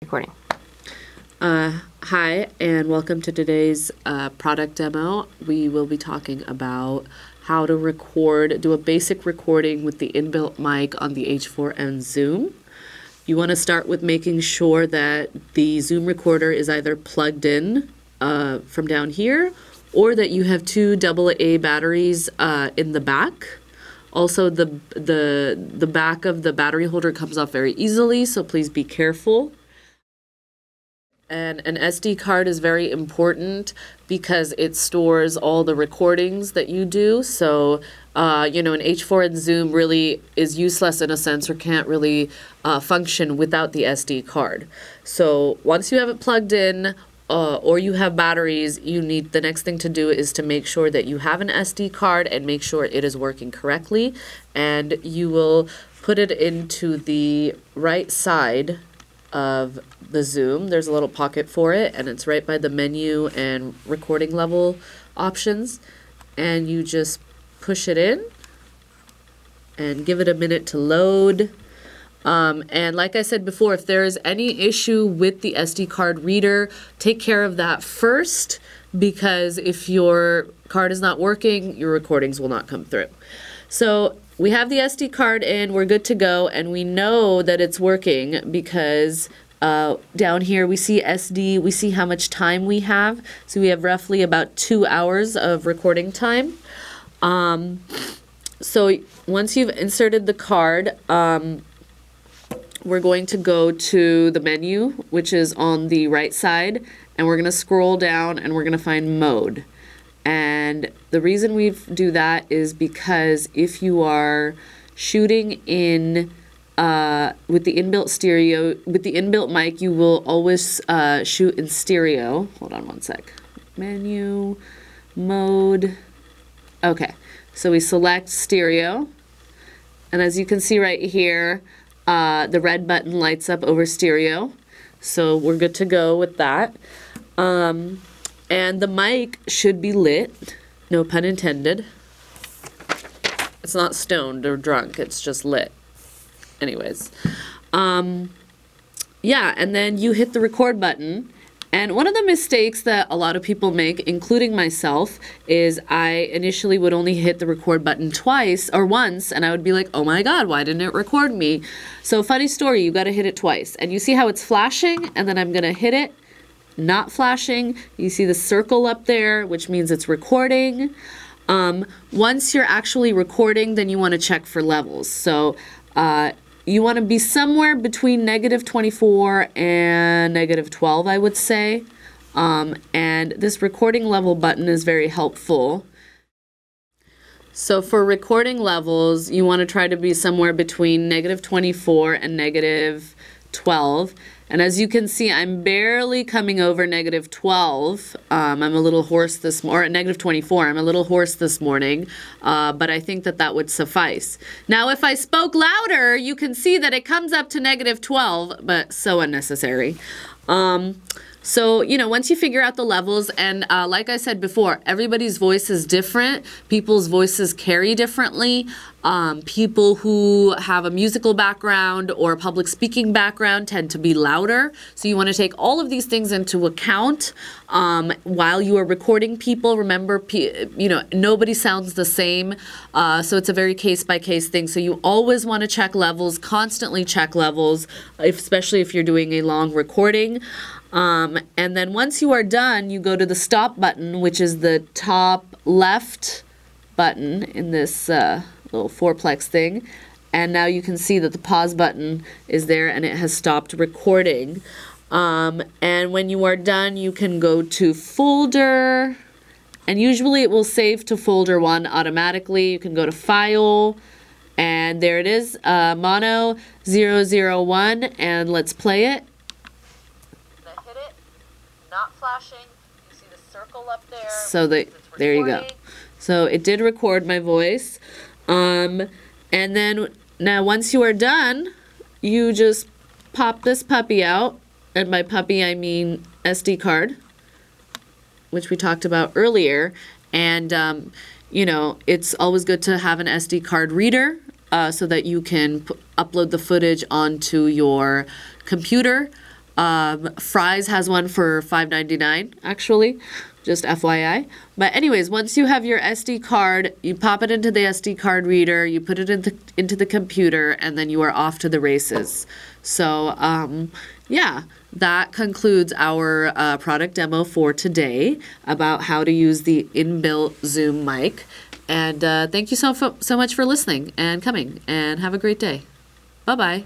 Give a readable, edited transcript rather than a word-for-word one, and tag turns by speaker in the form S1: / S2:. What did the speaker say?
S1: Recording.
S2: Hi, and welcome to today's product demo. We will be talking about how to do a basic recording with the inbuilt mic on the H4n Zoom. You want to start with making sure that the Zoom recorder is either plugged in from down here, or that you have two AA batteries in the back. Also, the back of the battery holder comes off very easily, so please be careful. And an SD card is very important because it stores all the recordings that you do. So, an H4n Zoom really is useless in a sense, or can't really function without the SD card. So once you have it plugged in, or you have batteries, the next thing to do is to make sure that you have an SD card and make sure it is working correctly. And you will put it into the right side of the Zoom. There's a little pocket for it, and it's right by the menu and recording level options. And you just push it in and give it a minute to load. And like I said before, if there is any issue with the SD card reader, take care of that first, because if your card is not working, your recordings will not come through. So we have the SD card in, we're good to go, and we know that it's working because down here we see SD, we see how much time we have. So we have roughly about 2 hours of recording time. So once you've inserted the card, we're going to go to the menu, which is on the right side, and we're going to scroll down and we're going to find mode. And the reason we do that is because if you are shooting in with the inbuilt mic, you will always shoot in stereo. Hold on one sec. Menu, mode. Okay, so we select stereo, and as you can see right here, the red button lights up over stereo. So we're good to go with that. And the mic should be lit, no pun intended. It's not stoned or drunk, it's just lit. Anyways, yeah, and then you hit the record button. And one of the mistakes that a lot of people make, including myself, is I initially would only hit the record button twice or once, and I would be like, oh my God, why didn't it record me? So funny story, you gotta hit it twice. And you see how it's flashing, and then I'm gonna hit it, not flashing. You see the circle up there, which means it's recording. Once you're actually recording, then you wanna check for levels. So you want to be somewhere between -24 and -12, I would say. And this recording level button is very helpful. So for recording levels, you want to try to be somewhere between -24 and -12. And as you can see, I'm barely coming over -12. I'm a little hoarse this morning, or -24. I'm a little hoarse this morning, but I think that that would suffice. Now, if I spoke louder, you can see that it comes up to -12, but so unnecessary. So, once you figure out the levels, and like I said before, everybody's voice is different. People's voices carry differently. People who have a musical background or a public speaking background tend to be louder. So you want to take all of these things into account while you are recording people. Remember, nobody sounds the same. So it's a very case-by-case thing. So you always want to check levels, constantly check levels, especially if you're doing a long recording. And then once you are done, you go to the stop button, which is the top left button in this little fourplex thing. And now you can see that the pause button is there and it has stopped recording. And when you are done, you can go to folder, and usually it will save to folder 1 automatically. You can go to file, and there it is, mono 001, and let's play it. Not flashing. You see the circle up there. So there you go. So it did record my voice. And then now once you are done, you just pop this puppy out. And by puppy, I mean SD card, which we talked about earlier. And, it's always good to have an SD card reader so that you can upload the footage onto your computer. Fry's has one for $5.99, actually, just FYI. But anyways, once you have your SD card, you pop it into the SD card reader, you put it into the computer, and then you are off to the races. So, yeah, that concludes our product demo for today about how to use the inbuilt Zoom mic. And thank you so much for listening and coming, and have a great day. Bye-bye.